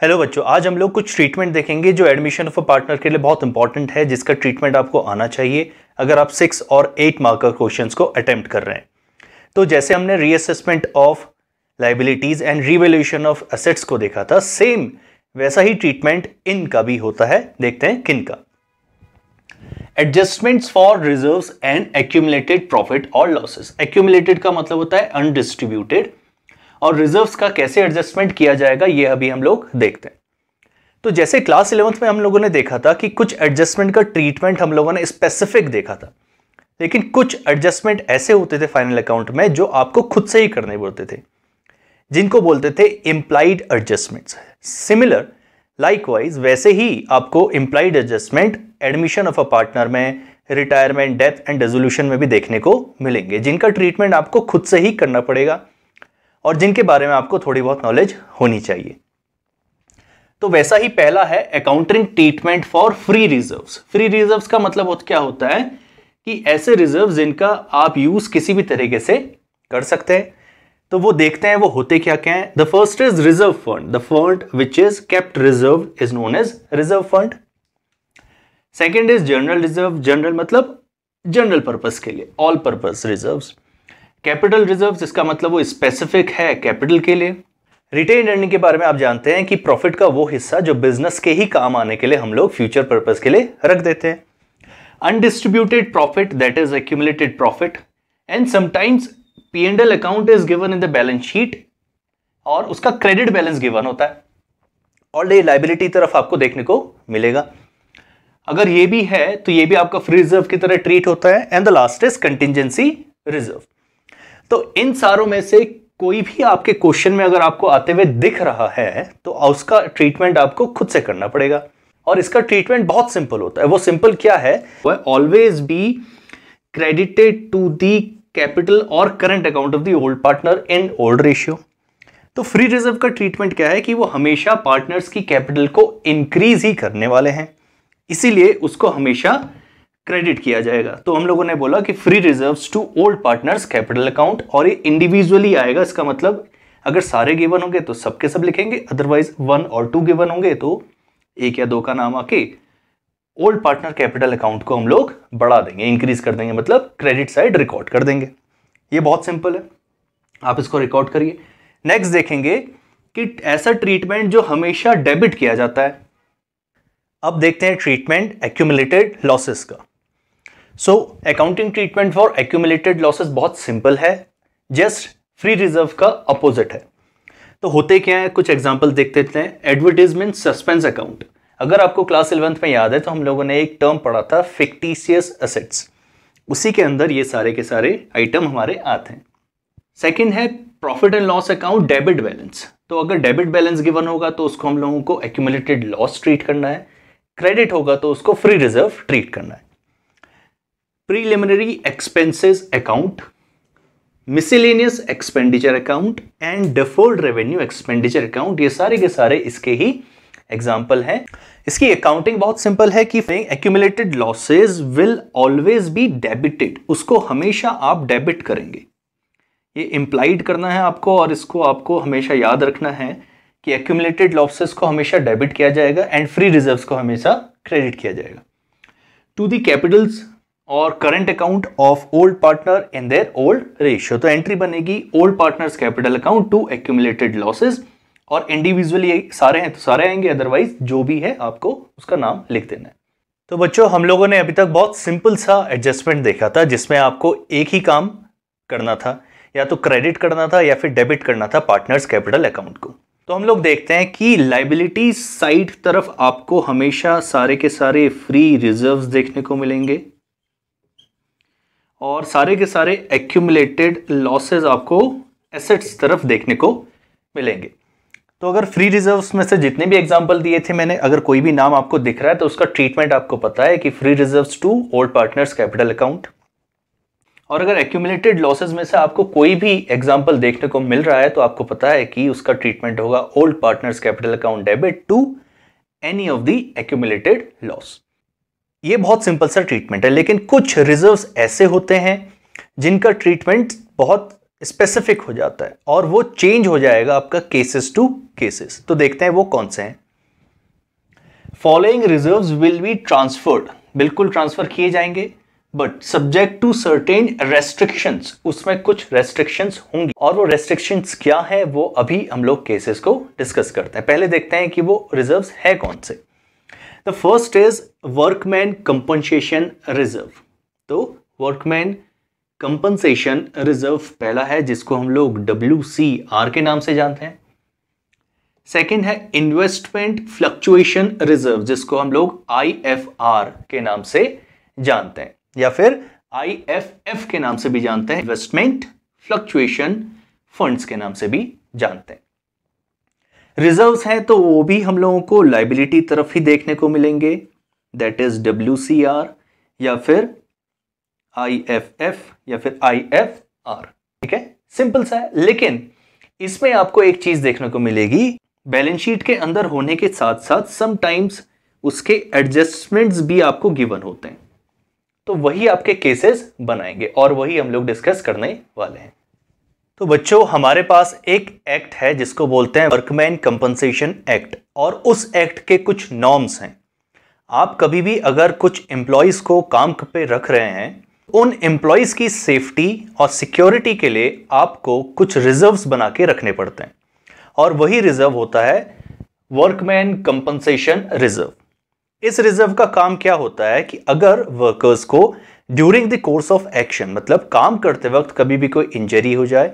Hello बच्चों, आज हम लोग कुछ ट्रीटमेंट देखेंगे जो एडमिशन ऑफ अ पार्टनर के लिए बहुत इंपॉर्टेंट है, जिसका ट्रीटमेंट आपको आना चाहिए अगर आप 6 और 8 मार्कर क्वेश्चंस को अटेम्प्ट कर रहे हैं। तो जैसे हमने reassessment of liabilities and revaluation of assets को देखा था, सेम वैसा ही ट्रीटमेंट इनका भी होता है। देखते हैं किन का। Adjustments for reserves and accumulated profit और लॉसेस। एक्यूमुलेटेड का मतलब होता है अनडिस्ट्रीब्यूटेड, और रिजर्व्स का कैसे एडजस्टमेंट किया जाएगा ये अभी हम लोग देखते हैं। तो जैसे क्लास 11th में हम लोगों ने देखा था कि कुछ एडजस्टमेंट का ट्रीटमेंट हम लोगों ने स्पेसिफिक देखा था, लेकिन कुछ एडजस्टमेंट ऐसे होते थे फाइनल अकाउंट में जो आपको खुद से ही करने पड़ते थे, जिनको बोलते थे इंप्लाइड एडजस्टमेंट्स। सिमिलर लाइकवाइज वैसे ही आपको implied adjustment admission of a partner में, रिटायरमेंट, डेथ एंड डिसोल्यूशन में भी देखने को मिलेंगे, जिनका ट्रीटमेंट आपको खुद से ही करना पड़ेगा और जिनके बारे में आपको थोड़ी बहुत नॉलेज होनी चाहिए। तो वैसा ही पहला है accounting treatment for free reserves. Free reserves का मतलब क्या होता है कि ऐसे रिजर्व्स जिनका आप यूज किसी भी तरीके से कर सकते हैं। तो वो देखते हैं वो होते क्या क्या है। The first is reserve fund. The fund which is kept reserve is known as reserve fund. Second is general reserve. General मतलब जनरल पर्पस के लिए, all purpose reserves. Capital reserve, जिसका मतलब वो स्पेसिफिक है कैपिटल के लिए। रिटेन अर्निंग के बारे में आप जानते हैं कि प्रॉफिट का वो हिस्सा जो बिजनेस के ही काम आने के लिए हम लोग फ्यूचर पर्पस के लिए रख देते हैं। Undistributed profit, that is accumulated profit. And sometimes P&L account is given in the balance sheet और उसका क्रेडिट बैलेंस गिवन होता है और ये लायबिलिटी तरफ आपको देखने को मिलेगा। अगर ये भी है तो ये भी आपका फ्री रिजर्व की तरह ट्रीट होता है। And the last is contingency reserve. तो इन सारों में से कोई भी आपके क्वेश्चन में अगर आपको आते हुए दिख रहा है तो उसका ट्रीटमेंट आपको खुद से करना पड़ेगा, और इसका ट्रीटमेंट बहुत सिंपल होता है। वो सिंपल क्या है? वो always be credited to the capital और current account of the old partner in old ratio. तो फ्री रिजर्व का ट्रीटमेंट क्या है कि वो हमेशा पार्टनर्स की कैपिटल को इंक्रीज ही करने वाले हैं, इसीलिए उसको हमेशा क्रेडिट किया जाएगा। तो हम लोगों ने बोला कि free reserves to old partners capital account, और ये इंडिविजुअली आएगा। इसका मतलब अगर सारे गिवन होंगे तो सबके सब लिखेंगे, अदरवाइज 1 और 2 गिवन होंगे तो 1 या 2 का नाम आके ओल्ड पार्टनर कैपिटल अकाउंट को हम लोग बढ़ा देंगे, इंक्रीज कर देंगे, मतलब क्रेडिट साइड रिकॉर्ड कर देंगे। ये बहुत सिंपल है, आप इसको रिकॉर्ड करिए। नेक्स्ट देखेंगे कि ऐसा ट्रीटमेंट जो हमेशा डेबिट किया जाता है। अब देखते हैं ट्रीटमेंट एक्यूमुलेटेड लॉसेस का। So accounting treatment for accumulated losses बहुत सिंपल है, जस्ट फ्री रिजर्व का अपोजिट है। तो होते क्या है, कुछ एग्जांपल देख लेते हैं। Advertisement suspense account. अगर आपको क्लास 11th में याद है तो हम लोगों ने एक टर्म पढ़ा था फिक्टिशियस एसेट्स, उसी के अंदर ये सारे के सारे आइटम हमारे आते हैं। सेकेंड है profit and loss account debit balance. तो अगर डेबिट बैलेंस गिवन होगा तो उसको हम लोगों को एक्यूमुलेटेड लॉस ट्रीट करना है, क्रेडिट होगा तो उसको फ्री रिजर्व ट्रीट करना है। Preliminary expenses account, miscellaneous expenditure account and deferred revenue expenditure account, ये सारे के सारे इसके ही एग्जाम्पल हैं। इसकी अकाउंटिंग बहुत सिंपल है कि accumulated losses will always be debited, उसको हमेशा आप डेबिट करेंगे। ये इंप्लाइड करना है आपको, और इसको आपको हमेशा याद रखना है कि एक्यूमुलेटेड लॉसेस को हमेशा डेबिट किया जाएगा एंड फ्री रिजर्व्स को हमेशा क्रेडिट किया जाएगा टू द कैपिटल्स और current account of old partner in their old ratio. तो एंट्री बनेगी old partners capital account to accumulated losses, और इंडिविजुअली सारे हैं तो सारे आएंगे, अदरवाइज जो भी है आपको उसका नाम लिख देना है। तो बच्चों, हम लोगों ने अभी तक बहुत सिंपल सा एडजस्टमेंट देखा था, जिसमें आपको एक ही काम करना था, या तो क्रेडिट करना था या फिर डेबिट करना था पार्टनर्स कैपिटल अकाउंट को। तो हम लोग देखते हैं कि लायबिलिटी साइड तरफ आपको हमेशा सारे के सारे फ्री रिजर्व्स देखने को मिलेंगे, और सारे के सारे एक्यूमुलेटेड लॉसेस आपको एसेट्स तरफ देखने को मिलेंगे। तो अगर फ्री रिजर्व्स में से जितने भी एग्जांपल दिए थे मैंने, अगर कोई भी नाम आपको दिख रहा है तो उसका ट्रीटमेंट आपको पता है कि free reserves to old partners capital account. और अगर एक्यूमुलेटेड लॉसेस में से आपको कोई भी एग्जांपल देखने को मिल रहा है तो आपको पता है कि उसका ट्रीटमेंट होगा old partners capital account debit to any of the accumulated loss. ये बहुत सिंपल सा ट्रीटमेंट है, लेकिन कुछ रिजर्व्स ऐसे होते हैं जिनका ट्रीटमेंट बहुत स्पेसिफिक हो जाता है और वो चेंज हो जाएगा आपका केसेस टू केसेस। तो देखते हैं वो कौन से हैं। Following reserves will be transferred, बिल्कुल ट्रांसफर किए जाएंगे, but subject to certain restrictions, उसमें कुछ रेस्ट्रिक्शंस होंगी और वो रेस्ट्रिक्शंस क्या है वो अभी हम लोग केसेस को डिस्कस करते हैं। पहले देखते हैं कि वो रिजर्व्स है कौन से। The first is workman compensation reserve. तो वर्कमैन कंपनसेशन रिजर्व पहला है, जिसको हम लोग WCR के नाम से जानते हैं। सेकंड है इन्वेस्टमेंट फ्लक्चुएशन रिजर्व, जिसको हम लोग IFR के नाम से जानते हैं, या फिर IFF के नाम से भी जानते हैं, इन्वेस्टमेंट फ्लक्चुएशन फंड्स के नाम से भी जानते हैं। रिजर्व्स हैं तो वो भी हम लोगों को लायबिलिटी तरफ ही देखने को मिलेंगे, दैट इज WCR या फिर IFF या फिर IFR। ठीक है, सिंपल सा है। लेकिन इसमें आपको एक चीज देखने को मिलेगी, बैलेंस शीट के अंदर होने के साथ साथ समटाइम्स उसके एडजस्टमेंट्स भी आपको गिवन होते हैं, तो वही आपके केसेस बनाएंगे और वही हम लोग डिस्कस करने वाले हैं। तो बच्चों, हमारे पास एक एक्ट है जिसको बोलते हैं वर्कमैन कंपनसेशन एक्ट, और उस एक्ट के कुछ नॉर्म्स हैं। आप कभी भी अगर कुछ एम्प्लॉयज को काम पे रख रहे हैं, उन एम्प्लॉयज की सेफ्टी और सिक्योरिटी के लिए आपको कुछ रिजर्व्स बना के रखने पड़ते हैं, और वही रिजर्व होता है वर्कमैन कंपनसेशन रिजर्व। इस रिजर्व का काम क्या होता है कि अगर वर्कर्स को during the course of action, मतलब काम करते वक्त कभी भी कोई इंजरी हो जाए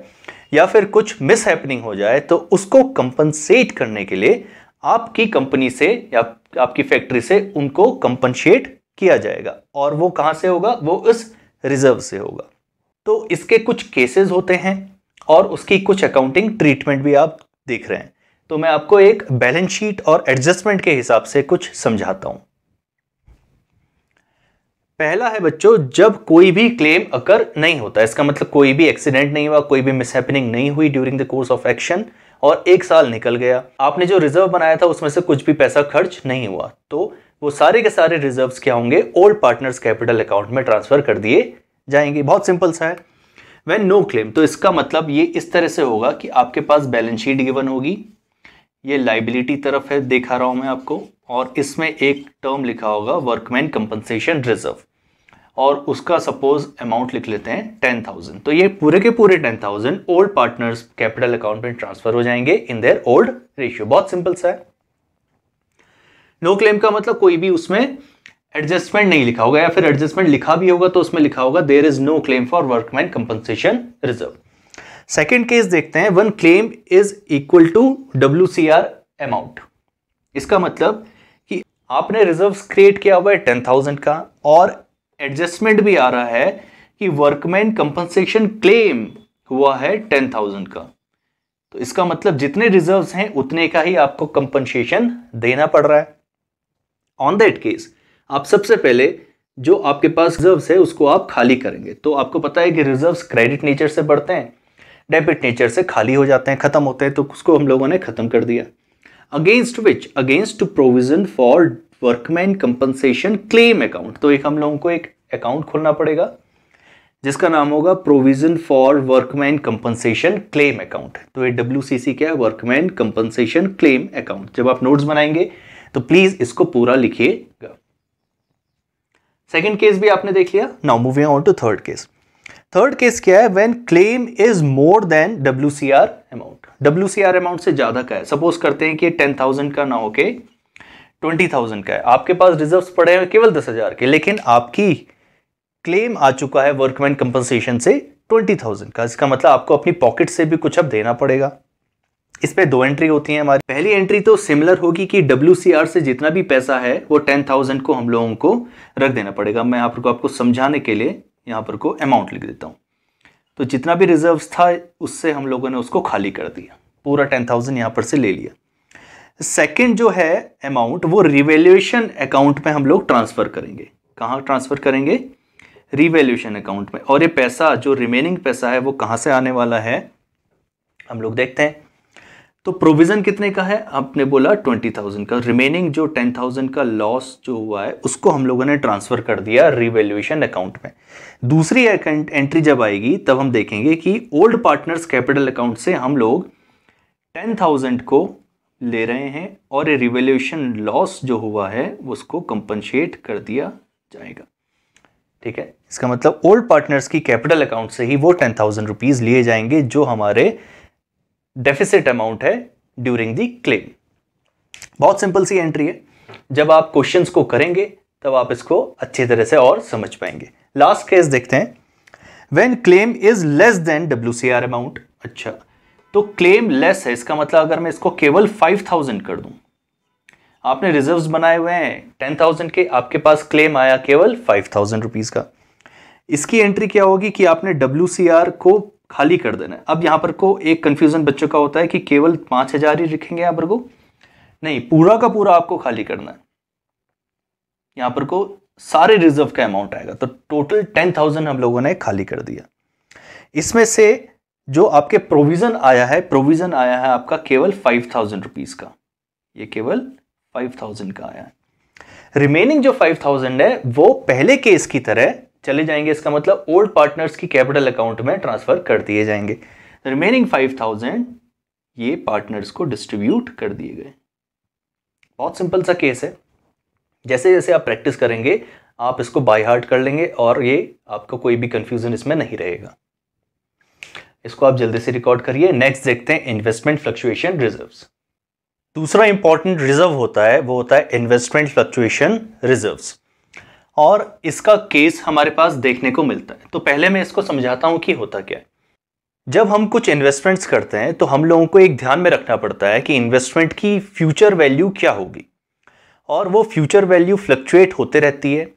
या फिर कुछ मिसहैपनिंग हो जाए, तो उसको कंपनसेट करने के लिए आपकी कंपनी से या आपकी फैक्ट्री से उनको कंपनसेट किया जाएगा। और वो कहां से होगा? वो इस रिजर्व से होगा। तो इसके कुछ केसेस होते हैं और उसकी कुछ अकाउंटिंग ट्रीटमेंट भी आप देख रहे हैं। तो मैं आपको एक बैलेंस शीट और एडजस्टमेंट के हिसाब से कुछ समझाता हूं। पहला है बच्चों, जब कोई भी क्लेम अकर नहीं होता, इसका मतलब कोई भी एक्सीडेंट नहीं हुआ, कोई भी मिसहैपनिंग नहीं हुई during the course of action, और 1 साल निकल गया, आपने जो रिजर्व बनाया था उसमें से कुछ भी पैसा खर्च नहीं हुआ, तो वो सारे के सारे रिजर्व्स क्या होंगे? ओल्ड पार्टनर्स कैपिटल अकाउंट में ट्रांसफर कर दिए जाएंगे। बहुत सिंपल सा है। व्हेन नो क्लेम, तो इसका मतलब ये इस तरह से होगा कि आपके पास बैलेंस शीट गिवन होगी, ये लायबिलिटी तरफ है, दिखा रहा हूं मैं आपको, और इसमें एक टर्म लिखा होगा वर्कमैन कंपनसेशन रिजर्व, और उसका सपोज अमाउंट लिख लेते हैं 10,000। तो ये पूरे के पूरे 10,000 ओल्ड पार्टनर्स कैपिटल अकाउंट में ट्रांसफर हो जाएंगे इन देयर ओल्ड रेशियो। बहुत सिंपल सा है। नो क्लेम का मतलब कोई भी उसमें एडजस्टमेंट नहीं लिखा होगा, या फिर एडजस्टमेंट लिखा भी होगा तो उसमें लिखा होगा there is no claim for workman compensation reserve. Second case देखते हैं, one claim is equal to WCR amount. इसका मतलब कि आपने रिजर्व क्रिएट किया हुआ है 10,000 का, और एडजस्टमेंट भी आ रहा है कि वर्कमैन कंपनसेशन क्लेम हुआ है 10,000 का, तो इसका मतलब जितने रिजर्व्स हैं उतने का ही आपको कंपनसेशन देना पड़ रहा है। ऑन दैट केस आप सबसे पहले जो आपके पास रिजर्व्स है उसको आप खाली करेंगे। तो आपको पता है कि रिजर्व्स क्रेडिट नेचर से बढ़ते हैं, डेबिट नेचर से खाली हो जाते हैं, खत्म होते हैं, तो उसको हम लोगों ने खत्म कर दिया। Against which, against to provision for workman compensation claim account, तो एक हम लोगों को एक अकाउंट खोलना पड़ेगा जिसका नाम होगा provision for workman compensation claim account. तो ये WCC क्या है? Workman compensation claim account. जब आप नोट्स बनाएंगे तो प्लीज इसको पूरा लिखिएगा। सेकेंड केस भी आपने देख लिया। Now moving on to third case. Third case क्या है? When claim is more than WCR amount. WCR amount से ज्यादा का है। सपोज करते हैं कि 10,000 का ना होके 20,000 का है, आपके पास रिजर्व्स पड़े हैं केवल 10,000 के, लेकिन आपकी क्लेम आ चुका है वर्कमैन कंपनसेशन से 20,000 का। इसका मतलब आपको अपनी पॉकेट से भी कुछ अब देना पड़ेगा। इस पे 2 एंट्री होती है हमारी। पहली एंट्री तो सिमिलर होगी कि WCR से जितना भी पैसा है वो 10,000 को हम लोगों को रख देना पड़ेगा। मैं यहाँ पर आपको समझाने के लिए यहाँ पर को अमाउंट लिख देता हूँ। तो जितना भी रिजर्व्स था उससे हम लोगों ने उसको खाली कर दिया, पूरा 10,000 यहाँ पर से ले लिया। सेकेंड जो है अमाउंट, वो रिवैल्यूएशन अकाउंट में हम लोग ट्रांसफर करेंगे। कहाँ ट्रांसफर करेंगे? रिवैल्यूएशन अकाउंट में। और ये पैसा जो रिमेनिंग पैसा है वो कहाँ से आने वाला है हम लोग देखते हैं। तो प्रोविजन कितने का है, आपने बोला 20,000 का। रिमेनिंग जो 10,000 का लॉस जो हुआ है उसको हम लोगों ने ट्रांसफर कर दिया रिवैल्यूएशन अकाउंट में। दूसरी एंट्री जब आएगी तब हम देखेंगे कि ओल्ड पार्टनर्स कैपिटल अकाउंट से हम लोग 10,000 को ले रहे हैं और रिवैल्यूएशन लॉस जो हुआ है उसको कंपनसेट कर दिया जाएगा। ठीक है, इसका मतलब ओल्ड पार्टनर्स की कैपिटल अकाउंट से ही वो 10,000 रुपीज लिए जाएंगे जो हमारे डेफिसिट अमाउंट है ड्यूरिंग द क्लेम। बहुत सिंपल सी एंट्री है, जब आप क्वेश्चंस को करेंगे तब आप इसको अच्छी तरह से और समझ पाएंगे। लास्ट केस देखते हैं, when claim is less than WCR amount. अच्छा, तो क्लेम लेस है, इसका मतलब अगर मैं इसको केवल 5,000 कर दूं, आपने रिजर्व्स बनाए हुए हैं 10,000 के, आपके पास क्लेम आया केवल 5,000 रुपीज का। इसकी एंट्री क्या होगी कि आपने WCR को खाली कर देना है। अब यहां पर को एक कंफ्यूजन बच्चों का होता है कि केवल 5,000 ही लिखेंगे यहां पर को, नहीं, पूरा का पूरा आपको खाली करना है। यहां पर को सारे रिजर्व का अमाउंट आएगा, तो टोटल 10,000 हम लोगों ने खाली कर दिया। इसमें से जो आपके प्रोविजन आया है आपका केवल 5,000 रुपीज का, ये केवल 5,000 का आया है। रिमेनिंग जो 5,000 है वो पहले केस की तरह चले जाएंगे, इसका मतलब ओल्ड पार्टनर्स की कैपिटल अकाउंट में ट्रांसफर कर दिए जाएंगे। रिमेनिंग 5,000 ये पार्टनर्स को डिस्ट्रीब्यूट कर दिए गए। बहुत सिंपल सा केस है, जैसे जैसे आप प्रैक्टिस करेंगे आप इसको बाय हार्ट कर लेंगे और ये आपको कोई भी कंफ्यूजन इसमें नहीं रहेगा। इसको आप जल्दी से रिकॉर्ड करिए। नेक्स्ट देखते हैं इन्वेस्टमेंट फ्लक्चुएशन रिजर्व्स। दूसरा इंपॉर्टेंट रिजर्व होता है वो होता है इन्वेस्टमेंट फ्लक्चुएशन रिजर्व्स, और इसका केस हमारे पास देखने को मिलता है। तो पहले मैं इसको समझाता हूं कि होता क्या है। जब हम कुछ इन्वेस्टमेंट्स करते हैं तो हम लोगों को एक ध्यान में रखना पड़ता है कि इन्वेस्टमेंट की फ्यूचर वैल्यू क्या होगी, और वो फ्यूचर वैल्यू फ्लक्चुएट होते रहती है,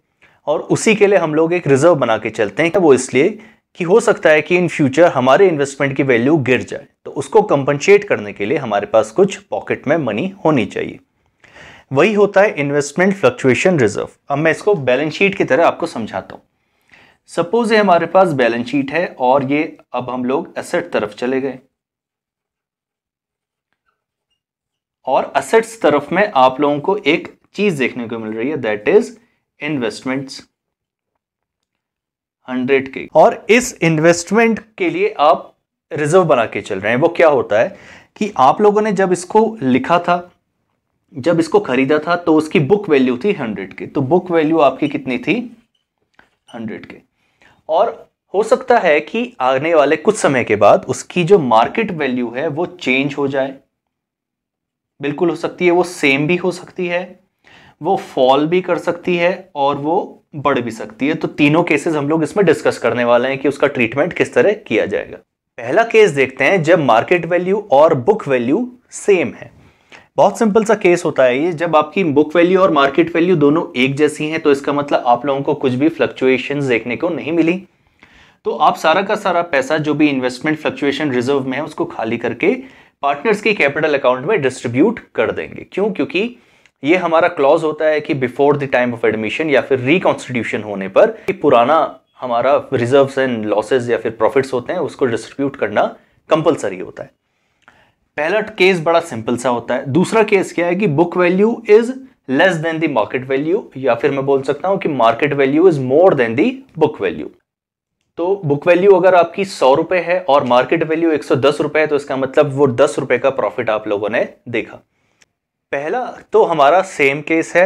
और उसी के लिए हम लोग एक रिजर्व बना के चलते हैं। वो इसलिए कि हो सकता है कि इन फ्यूचर हमारे इन्वेस्टमेंट की वैल्यू गिर जाए, तो उसको कंपनसेट करने के लिए हमारे पास कुछ पॉकेट में मनी होनी चाहिए। वही होता है इन्वेस्टमेंट फ्लक्चुएशन रिजर्व। अब मैं इसको बैलेंस शीट की तरह आपको समझाता हूं। सपोज ये हमारे पास बैलेंस शीट है और ये अब हम लोग एसेट तरफ चले गए, और एसेट्स तरफ में आप लोगों को एक चीज देखने को मिल रही है, दैट इज इन्वेस्टमेंट्स 100K। और इस इन्वेस्टमेंट के लिए आप रिजर्व बना के चल रहे हैं। वो क्या होता है कि आप लोगों ने जब इसको लिखा था, जब इसको खरीदा था, तो उसकी बुक वैल्यू थी 100K। तो बुक वैल्यू आपकी कितनी थी? 100K। और हो सकता है कि आने वाले कुछ समय के बाद उसकी जो मार्केट वैल्यू है वो चेंज हो जाए। बिल्कुल हो सकती है, वो सेम भी हो सकती है, वो फॉल भी कर सकती है, और वो बढ़ भी सकती है। तो तीनों केसेस हम लोग इसमें डिस्कस करने वाले हैं कि उसका ट्रीटमेंट किस तरह किया जाएगा। पहला केस देखते हैं जब मार्केट वैल्यू और बुक वैल्यू सेम है। बहुत सिंपल सा केस होता है ये, जब आपकी बुक वैल्यू और मार्केट वैल्यू दोनों एक जैसी हैं, तो इसका मतलब आप लोगों को कुछ भी फ्लक्चुएशंस देखने को नहीं मिली। तो आप सारा का सारा पैसा जो भी इन्वेस्टमेंट फ्लक्चुएशन रिजर्व में है उसको खाली करके पार्टनर्स की कैपिटल अकाउंट में डिस्ट्रीब्यूट कर देंगे। क्यों? क्योंकि ये हमारा क्लॉज होता है कि before the time of admission या फिर रिकॉन्स्टिट्यूशन होने पर पुराना हमारा रिजर्व्स एंड लॉसेज या फिर प्रॉफिट्स होते हैं उसको डिस्ट्रीब्यूट करना कंपलसरी होता है। पहला केस बड़ा सिंपल सा होता है। दूसरा केस क्या है कि book value is less than the market value, या फिर मैं बोल सकता हूं कि market value is more then the book value. तो बुक वैल्यू अगर आपकी 100 रुपए है और मार्केट वैल्यू 110 रुपए है, तो इसका मतलब वो 10 रुपए का प्रॉफिट आप लोगों ने देखा। पहला तो हमारा सेम केस है,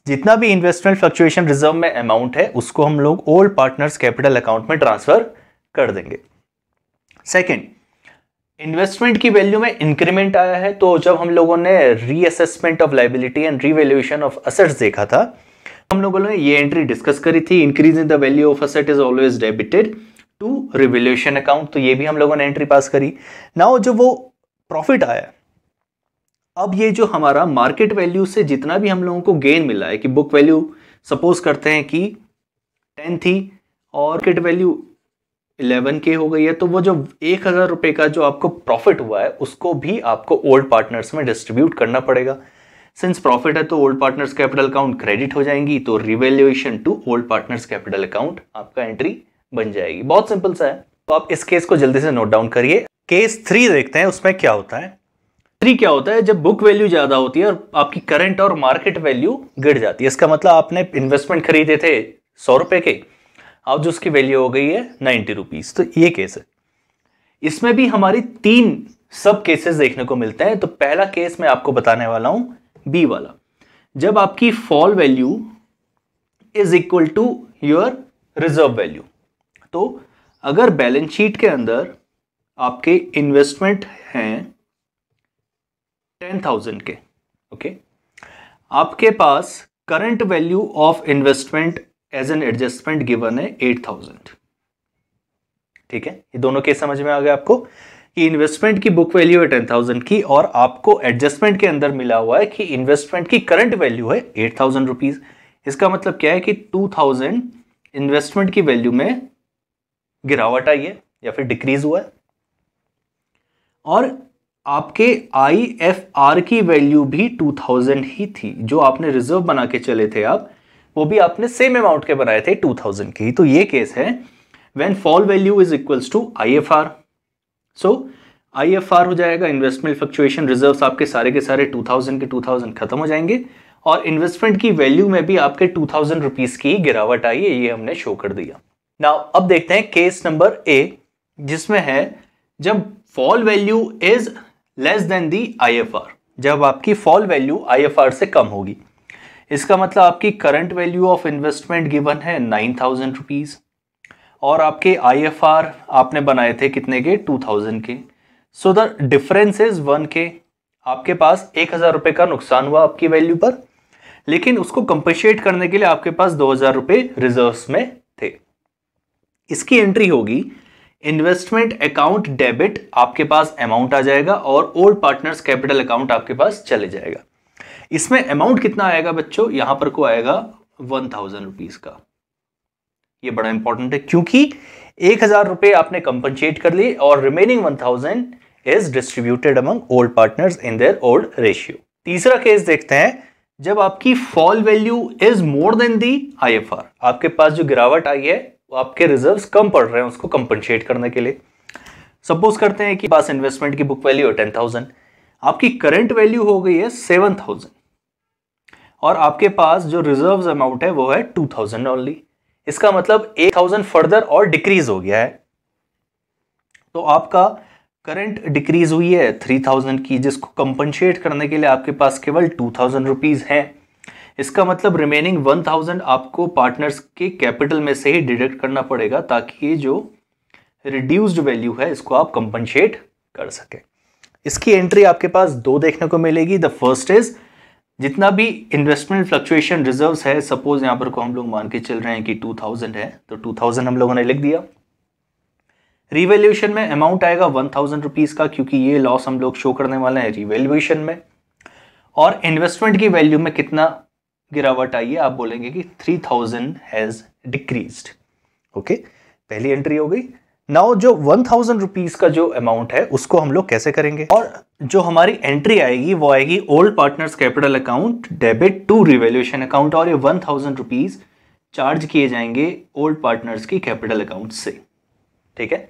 जितना भी इन्वेस्टमेंट फ्लक्चुएशन रिजर्व में अमाउंट है उसको हम लोग ओल्ड पार्टनर्स कैपिटल अकाउंट में ट्रांसफर कर देंगे। सेकेंड, इन्वेस्टमेंट की वैल्यू में इंक्रीमेंट आया है, तो जब हम लोगों ने reassessment of liability and revaluation of assets देखा था, हम लोगों ने ये एंट्री डिस्कस करी थी, increase in the value of asset is always debited to revaluation account. तो ये भी हम लोगों ने एंट्री पास करी। नाउ जो वो प्रॉफिट आया, अब ये जो हमारा मार्केट वैल्यू से जितना भी हम लोगों को गेन मिला है, कि बुक वैल्यू सपोज करते हैं कि 10 थी और मार्केट वैल्यू 11K हो गई है, तो वो जो 1,000 रुपए का जो आपको प्रॉफिट हुआ है उसको भी आपको ओल्ड पार्टनर्स में डिस्ट्रीब्यूट करना पड़ेगा। सिंस प्रॉफिट है तो old partners capital account credit हो जाएंगी, तो revaluation to old partners capital account आपका एंट्री बन जाएगी। बहुत सिंपल सा है, तो आप इस केस को जल्दी से नोट डाउन करिए। केस 3 देखते हैं उसमें क्या होता है। 3 क्या होता है, जब बुक वैल्यू ज्यादा होती है और आपकी करंट और मार्केट वैल्यू गिर जाती है। इसका मतलब आपने इन्वेस्टमेंट खरीदे थे 100 रुपए के, अब जो उसकी वैल्यू हो गई है 90 रुपीज। तो ये केस है। इसमें भी हमारी 3 सब केसेस देखने को मिलते हैं। तो पहला केस मैं आपको बताने वाला हूं, बी वाला, जब आपकी fall value is equal to your reserve value. तो अगर बैलेंस शीट के अंदर आपके इन्वेस्टमेंट हैं 10,000 के, ओके, आपके पास current value of investment as an adjustment given है 8,000। ठीक है, ये दोनों केस समझ में आ गया आपको कि इन्वेस्टमेंट की बुक वैल्यू है 10,000 की और आपको एडजस्टमेंट के अंदर मिला हुआ है कि इन्वेस्टमेंट की करंट वैल्यू है 8,000 रुपीज। इसका मतलब क्या है कि 2,000 इन्वेस्टमेंट की वैल्यू में गिरावट आई है या फिर डिक्रीज हुआ है, और आपके IFR की वैल्यू भी 2000 ही थी। जो आपने रिजर्व बना के चले थे आप, वो भी आपने सेम अमाउंट के बनाए थे 2000 की। तो ये केस है when fall value is equals to IFR। So IFR हो जाएगा इन्वेस्टमेंट फ्लक्चुएशन, रिजर्व्स आपके सारे के सारे 2000 के 2000 खत्म हो जाएंगे और इन्वेस्टमेंट की वैल्यू में भी आपके 2000 रुपीज की गिरावट आई है, ये हमने शो कर दिया। नाउ अब देखते हैं केस नंबर ए, जिसमें है जब fall value is less than the IFR, जब आपकी फॉल वैल्यू IFR से कम होगी। इसका मतलब आपकी current value of investment given है 9,000 रुपीज और आपके IFR आपने बनाए थे कितने के, 2000 के। So the difference is 1K। आपके पास 1,000 रुपए का नुकसान हुआ आपकी वैल्यू पर, लेकिन उसको कंपनसेट करने के लिए आपके पास 2,000 रुपए रिजर्व्स में थे। इसकी एंट्री होगी इन्वेस्टमेंट अकाउंट डेबिट, आपके पास अमाउंट आ जाएगा और ओल्ड पार्टनर्स कैपिटल अकाउंट आपके पास चले जाएगा। इसमें अमाउंट कितना आएगा बच्चों, यहां पर को आएगा 1,000 रुपीज का। ये बड़ा इंपॉर्टेंट है क्योंकि 1,000 रुपए आपने कंपनसेट कर लिए और remaining 1,000 is distributed among old partners in their old ratio. तीसरा केस देखते हैं, जब आपकी fall value is more then the IFR, आपके पास जो गिरावट आई है वो आपके रिजर्व्स कम पड़ रहे हैं उसको कंपनसेट करने के लिए। सपोज करते हैं कि पास इन्वेस्टमेंट की बुक वैल्यू है 10,000, आपकी करंट वैल्यू हो गई है 7,000 और आपके पास जो रिजर्व्स अमाउंट है वो है 2,000 ओनली। इसका मतलब 1,000 फर्दर और डिक्रीज हो गया है। तो आपका करंट डिक्रीज हुई है 3,000 की, जिसको कंपनसेट करने के लिए आपके पास केवल 2,000 रुपीज है। इसका मतलब रिमेनिंग 1,000 आपको पार्टनर्स के कैपिटल में से ही डिडक्ट करना पड़ेगा ताकि ये जो रिड्यूस्ड वैल्यू है इसको आप कंपनसेट कर सके। इसकी एंट्री आपके पास 2 देखने को मिलेगी। द फर्स्ट इज जितना भी इन्वेस्टमेंट फ्लक्चुएशन रिजर्व्स है, सपोज यहां पर को हम लोग मान के चल रहे हैं कि 2,000 है, तो 2,000 हम लोगों ने लिख दिया। रिवैल्यूएशन में अमाउंट आएगा 1,000 रुपीज का, क्योंकि ये लॉस हम लोग शो करने वाले हैं रिवैल्यूएशन में। और इन्वेस्टमेंट की वैल्यू में कितना गिरावट आई है, आप बोलेंगे कि 3,000 हैज डिक्रीज्ड। ओके, पहली एंट्री हो गई। नाउ जो 1,000 रुपीज का जो अमाउंट है उसको हम लोग कैसे करेंगे, और जो हमारी एंट्री आएगी वो आएगी old partners capital account debit to revaluation account, और ये 1,000 रुपीज चार्ज किए जाएंगे ओल्ड पार्टनर्स की कैपिटल अकाउंट से। ठीक है,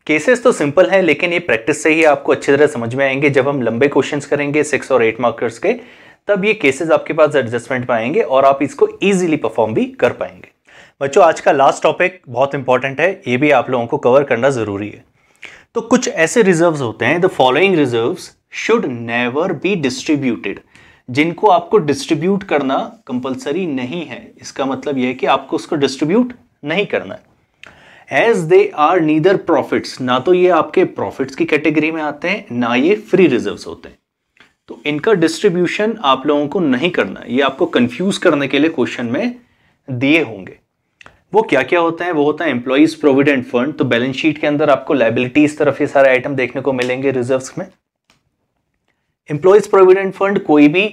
केसेस तो सिंपल है लेकिन ये प्रैक्टिस से ही आपको अच्छी तरह समझ में आएंगे। जब हम लंबे क्वेश्चंस करेंगे 6 और 8 मार्कर्स के, तब ये केसेस आपके पास एडजस्टमेंट में आएंगे और आप इसको इजीली परफॉर्म भी कर पाएंगे। बच्चों, आज का लास्ट टॉपिक बहुत इंपॉर्टेंट है, ये भी आप लोगों को कवर करना जरूरी है। तो कुछ ऐसे रिजर्व्स होते हैं, the following reserves should never be distributed, जिनको आपको डिस्ट्रीब्यूट करना कंपलसरी नहीं है। इसका मतलब यह है कि आपको उसको डिस्ट्रीब्यूट नहीं करना है। As they are neither profits, ना तो ये आपके प्रॉफिट्स की कैटेगरी में आते हैं ना ये फ्री रिजर्व्स होते हैं, तो इनका डिस्ट्रीब्यूशन आप लोगों को नहीं करना है। ये आपको कंफ्यूज करने के लिए क्वेश्चन में दिए होंगे। वो क्या क्या होते हैं, वो होता है एम्प्लॉइज प्रोविडेंट फंड। तो बैलेंस शीट के अंदर आपको लायबिलिटीज तरफ ये सारे आइटम देखने को मिलेंगे रिजर्व्स में। एम्प्लॉइज प्रोविडेंट फंड कोई भी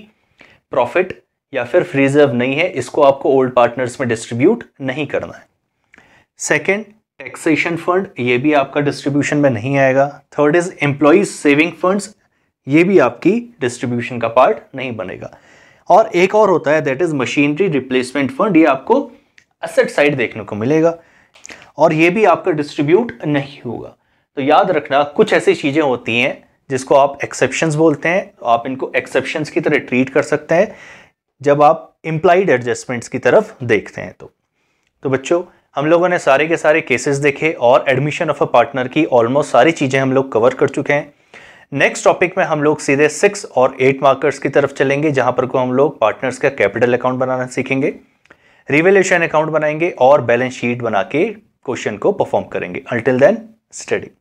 प्रॉफिट या फिर फ्री रिजर्व नहीं है, इसको आपको ओल्ड पार्टनर्स में डिस्ट्रीब्यूट नहीं करना है। सेकेंड, टैक्सेशन फंड, ये भी आपका डिस्ट्रीब्यूशन में नहीं आएगा। Third is employees saving funds, ये भी आपकी डिस्ट्रीब्यूशन का पार्ट नहीं बनेगा। और एक और होता है that is machinery replacement fund, ये आपको एसेट साइड देखने को मिलेगा और ये भी आपका डिस्ट्रीब्यूट नहीं होगा। तो याद रखना, कुछ ऐसी चीजें होती हैं जिसको आप एक्सेप्शंस बोलते हैं। आप इनको एक्सेप्शंस की तरह ट्रीट कर सकते हैं जब आप इम्प्लाइड एडजस्टमेंट्स की तरफ देखते हैं। तो बच्चों, हम लोगों ने सारे के सारे केसेस देखे और एडमिशन ऑफ अ पार्टनर की ऑलमोस्ट सारी चीज़ें हम लोग कवर कर चुके हैं। नेक्स्ट टॉपिक में हम लोग सीधे 6 और 8 मार्कर्स की तरफ चलेंगे, जहां पर को हम लोग पार्टनर्स का कैपिटल अकाउंट बनाना सीखेंगे, रिवैल्यूएशन अकाउंट बनाएंगे और बैलेंस शीट बना के क्वेश्चन को परफॉर्म करेंगे। Until then study.